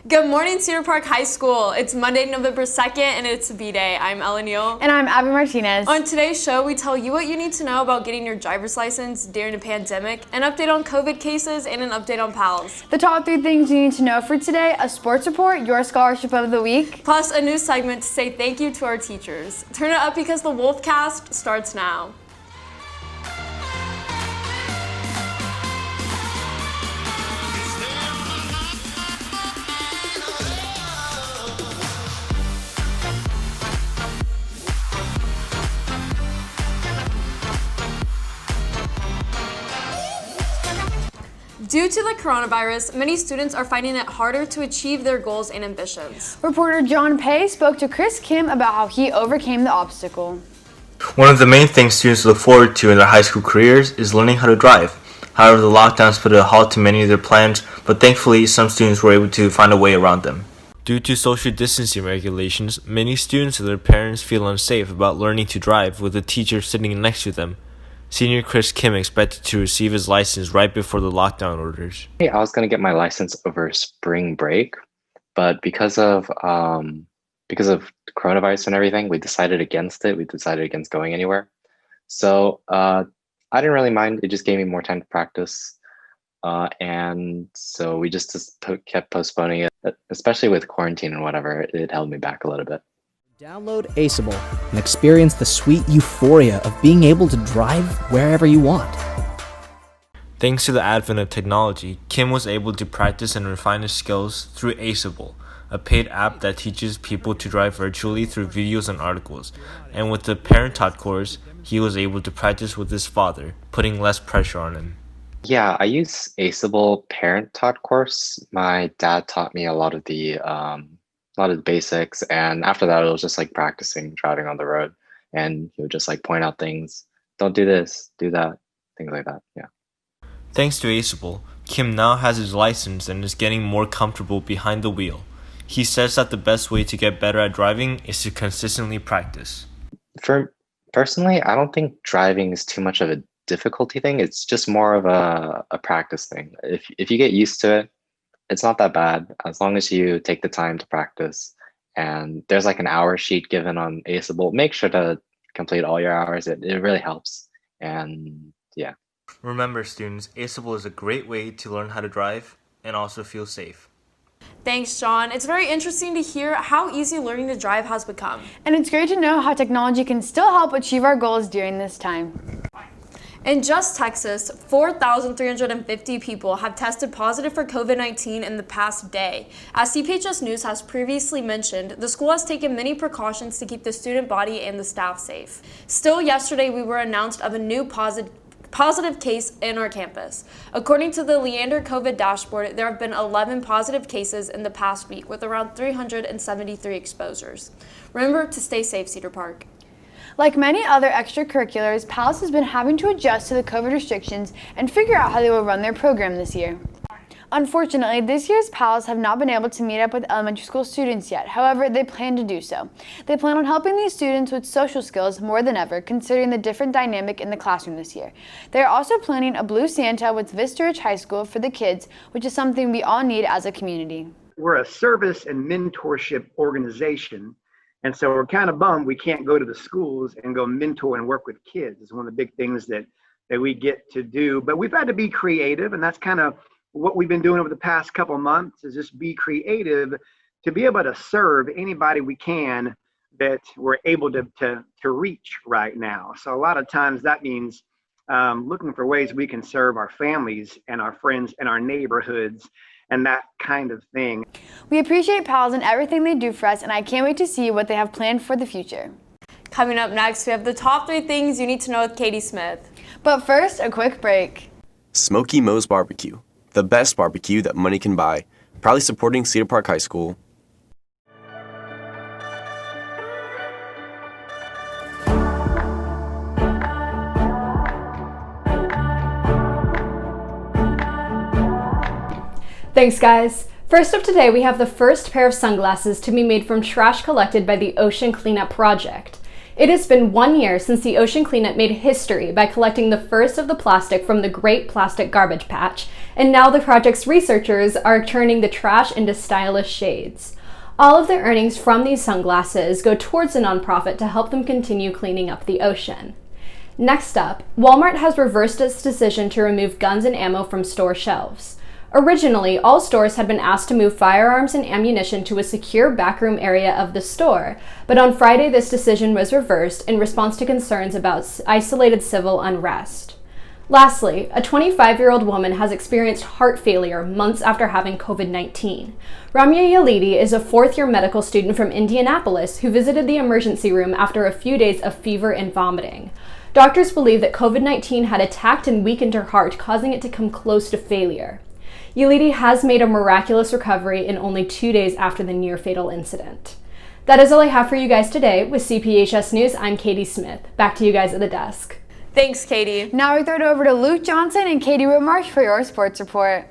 Good morning, Cedar Park High School. It's Monday, November 2nd, and it's B-Day. I'm Ellen Neal. And I'm Abby Martinez. On today's show, we tell you what you need to know about getting your driver's license during a pandemic, an update on COVID cases, and an update on PALS. The top 3 things you need to know for today: a sports report, your scholarship of the week, plus a new segment to say thank you to our teachers. Turn it up because the Wolfcast starts now. Due to the coronavirus, many students are finding it harder to achieve their goals and ambitions. Reporter John Pay spoke to Chris Kim about how he overcame the obstacle. One of the main things students look forward to in their high school careers is learning how to drive. However, the lockdowns put a halt to many of their plans, but thankfully some students were able to find a way around them. Due to social distancing regulations, many students and their parents feel unsafe about learning to drive with a teacher sitting next to them. Senior Chris Kim expected to receive his license right before the lockdown orders. I was going to get my license over spring break, but because of coronavirus and everything, we decided against it. We decided against going anywhere. So I didn't really mind. It just gave me more time to practice. And so we just kept postponing it, especially with quarantine and whatever. It held me back a little bit. Download Aceable and experience the sweet euphoria of being able to drive wherever you want. Thanks to the advent of technology, Kim was able to practice and refine his skills through Aceable, a paid app that teaches people to drive virtually through videos and articles. And with the parent-taught course, he was able to practice with his father, putting less pressure on him. Yeah, I use Aceable parent-taught course. My dad taught me a lot of the basics, and after that it was just like practicing driving on the road, and he would just like point out things, don't do this, do that, things like that. Yeah. Thanks to Aceable, Kim now has his license and is getting more comfortable behind the wheel. He says that the best way to get better at driving is to consistently practice. For personally, I don't think driving is too much of a difficulty thing. It's just more of a practice thing. If you get used to it, it's not that bad as long as you take the time to practice. And there's like an hour sheet given on Aceable. Make sure to complete all your hours. It really helps. And yeah. Remember, students, Aceable is a great way to learn how to drive and also feel safe. Thanks, John. It's very interesting to hear how easy learning to drive has become. And it's great to know how technology can still help achieve our goals during this time. In just Texas, 4,350 people have tested positive for COVID-19 in the past day. As CPHS News has previously mentioned, the school has taken many precautions to keep the student body and the staff safe. Still, yesterday we were announced of a new positive case in our campus. According to the Leander COVID dashboard, there have been 11 positive cases in the past week with around 373 exposures. Remember to stay safe, Cedar Park. Like many other extracurriculars, PALS has been having to adjust to the COVID restrictions and figure out how they will run their program this year. Unfortunately, this year's PALS have not been able to meet up with elementary school students yet. However, they plan to do so. They plan on helping these students with social skills more than ever, considering the different dynamic in the classroom this year. They are also planning a Blue Santa with Vista Ridge High School for the kids, which is something we all need as a community. We're a service and mentorship organization. And so we're kind of bummed we can't go to the schools and go mentor and work with kids. It's one of the big things that we get to do. But we've had to be creative, and that's kind of what we've been doing over the past couple of months, is just be creative to be able to serve anybody we can that we're able to reach right now. So a lot of times that means looking for ways we can serve our families and our friends and our neighborhoods and that kind of thing. We appreciate PALS and everything they do for us, and I can't wait to see what they have planned for the future. Coming up next, we have the top 3 things you need to know with Katie Smith. But first, a quick break. Smoky Moe's Barbecue, the best barbecue that money can buy. Proudly supporting Cedar Park High School. Thanks, guys. First up today, we have the first pair of sunglasses to be made from trash collected by the Ocean Cleanup Project. It has been 1 year since the Ocean Cleanup made history by collecting the first of the plastic from the Great Plastic Garbage Patch and now the project's researchers are turning the trash into stylish shades. All of the earnings from these sunglasses go towards a nonprofit to help them continue cleaning up the ocean. Next up, Walmart has reversed its decision to remove guns and ammo from store shelves. Originally, all stores had been asked to move firearms and ammunition to a secure backroom area of the store, but on Friday this decision was reversed in response to concerns about isolated civil unrest. Lastly, a 25-year-old woman has experienced heart failure months after having COVID-19. Ramya Yalidi is a fourth-year medical student from Indianapolis who visited the emergency room after a few days of fever and vomiting. Doctors believe that COVID-19 had attacked and weakened her heart, causing it to come close to failure. Yalidi has made a miraculous recovery in only 2 days after the near-fatal incident. That is all I have for you guys today. With CPHS News, I'm Katie Smith. Back to you guys at the desk. Thanks, Katie. Now we throw it over to Luke Johnson and Katie Whitmarsh for your sports report.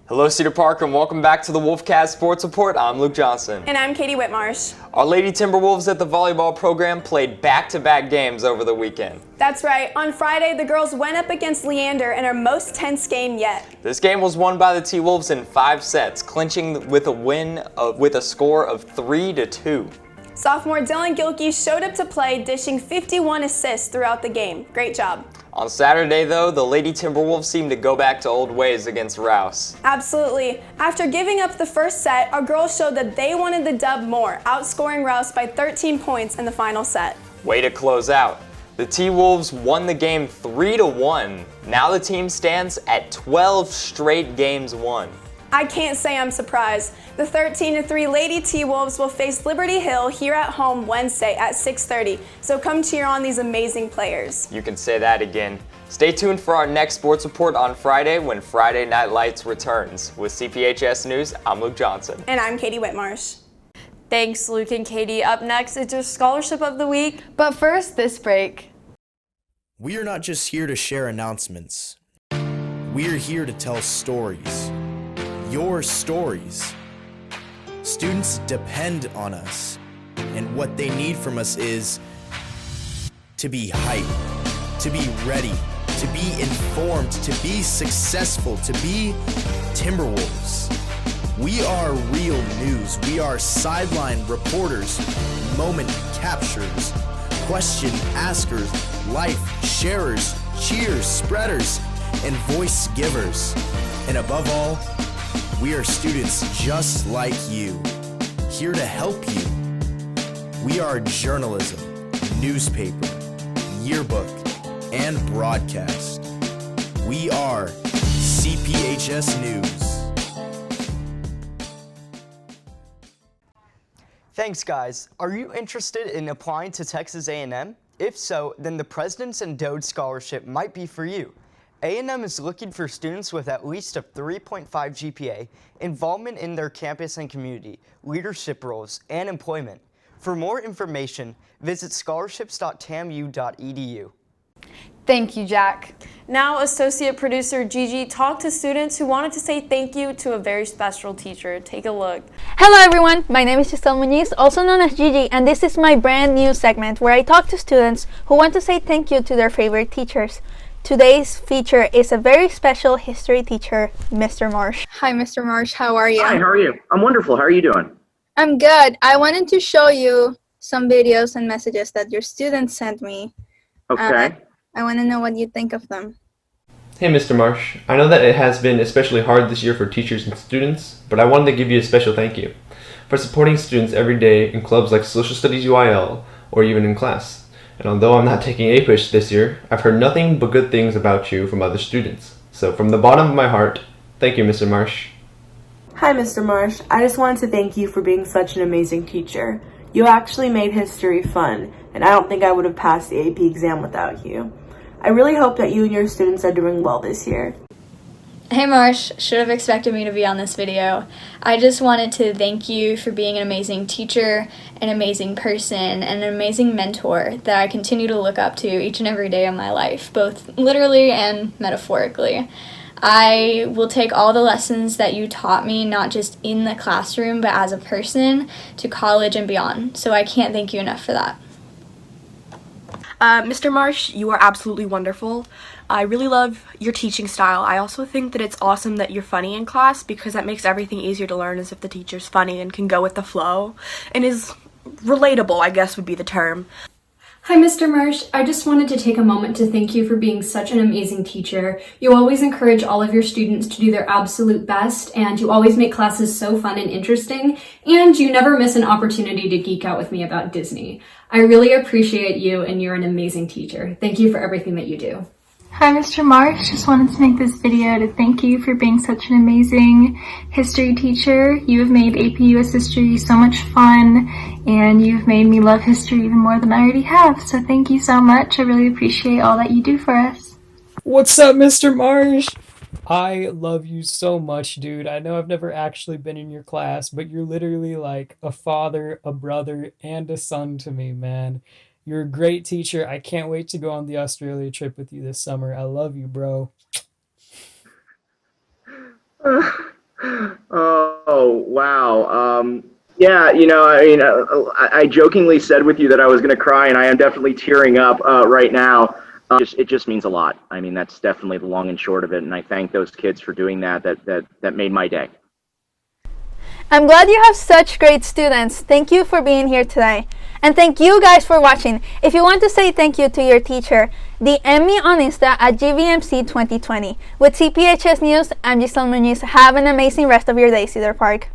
Hello, Cedar Park, and welcome back to the Wolfcast Sports Report. I'm Luke Johnson. And I'm Katie Whitmarsh. Our Lady Timberwolves at the volleyball program played back-to-back games over the weekend. That's right. On Friday, the girls went up against Leander in our most tense game yet. This game was won by the T-Wolves in 5 sets, clinching with a win with a score of 3-2. Sophomore Dylan Gilkey showed up to play, dishing 51 assists throughout the game. Great job. On Saturday, though, the Lady Timberwolves seemed to go back to old ways against Rouse. Absolutely. After giving up the first set, our girls showed that they wanted the dub more, outscoring Rouse by 13 points in the final set. Way to close out. The T-Wolves won the game 3-1. Now the team stands at 12 straight games won. I can't say I'm surprised. The 13-3 Lady T-Wolves will face Liberty Hill here at home Wednesday at 6:30, so come cheer on these amazing players. You can say that again. Stay tuned for our next sports report on Friday when Friday Night Lights returns. With CPHS News, I'm Luke Johnson. And I'm Katie Whitmarsh. Thanks, Luke and Katie. Up next is your scholarship of the week. But first, this break. We are not just here to share announcements. We are here to tell stories. Your stories. Students depend on us, and what they need from us is to be hyped, to be ready, to be informed, to be successful, to be Timberwolves. We are real news. We are sideline reporters, moment capturers, question askers, life sharers, cheers spreaders, and voice givers. And above all, we are students just like you, here to help you. We are journalism, newspaper, yearbook, and broadcast. We are CPHS News. Thanks, guys. Are you interested in applying to Texas A&M? If so, then the Presidents and Dode Scholarship might be for you. A&M is looking for students with at least a 3.5 GPA, involvement in their campus and community, leadership roles, and employment. For more information, visit scholarships.tamu.edu. Thank you, Jack. Now, associate producer Gigi talked to students who wanted to say thank you to a very special teacher. Take a look. Hello everyone, my name is Giselle Muñiz, also known as Gigi, and this is my brand new segment where I talk to students who want to say thank you to their favorite teachers. Today's feature is a very special history teacher, Mr. Marsh. Hi, Mr. Marsh. How are you? Hi, how are you? I'm wonderful. How are you doing? I'm good. I wanted to show you some videos and messages that your students sent me. Okay. I want to know what you think of them. Hey, Mr. Marsh. I know that it has been especially hard this year for teachers and students, but I wanted to give you a special thank you for supporting students every day in clubs like Social Studies UIL or even in class. And although I'm not taking APUSH this year, I've heard nothing but good things about you from other students. So from the bottom of my heart, thank you, Mr. Marsh. Hi, Mr. Marsh. I just wanted to thank you for being such an amazing teacher. You actually made history fun, and I don't think I would have passed the AP exam without you. I really hope that you and your students are doing well this year. Hey Marsh, should have expected me to be on this video. I just wanted to thank you for being an amazing teacher, an amazing person, and an amazing mentor that I continue to look up to each and every day of my life, both literally and metaphorically. I will take all the lessons that you taught me, not just in the classroom, but as a person, to college and beyond. So I can't thank you enough for that. Mr. Marsh, you are absolutely wonderful. I really love your teaching style. I also think that it's awesome that you're funny in class because that makes everything easier to learn as if the teacher's funny and can go with the flow and is relatable, I guess would be the term. Hi, Mr. Marsh. I just wanted to take a moment to thank you for being such an amazing teacher. You always encourage all of your students to do their absolute best, and you always make classes so fun and interesting, and you never miss an opportunity to geek out with me about Disney. I really appreciate you, and you're an amazing teacher. Thank you for everything that you do. Hi, Mr. Marsh. Just wanted to make this video to thank you for being such an amazing history teacher. You have made AP US History so much fun, and you've made me love history even more than I already have. So thank you so much. I really appreciate all that you do for us. What's up, Mr. Marsh? I love you so much, dude. I know I've never actually been in your class, but you're literally like a father, a brother, and a son to me, man. You're a great teacher. I can't wait to go on the Australia trip with you this summer. I love you, bro. Oh, wow. Yeah, I jokingly said with you that I was going to cry, and I am definitely tearing up right now. It just means a lot. I mean, that's definitely the long and short of it, and I thank those kids for doing that. That made my day. I'm glad you have such great students. Thank you for being here today. And thank you guys for watching. If you want to say thank you to your teacher, DM me on Insta at GVMC2020. With CPHS News, I'm Giselle Muñiz. Have an amazing rest of your day, Cedar Park.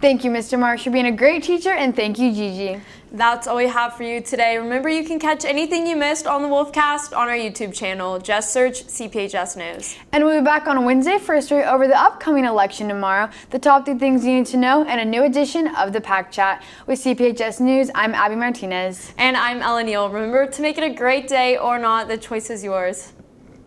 Thank you, Mr. Marsh, for being a great teacher, and thank you, Gigi. That's all we have for you today. Remember, you can catch anything you missed on the Wolfcast on our YouTube channel. Just search CPHS News. And we'll be back on Wednesday for a story over the upcoming election tomorrow, the top 3 things you need to know, and a new edition of the Pack Chat. With CPHS News, I'm Abby Martinez. And I'm Ella Neal. Remember to make it a great day or not, the choice is yours.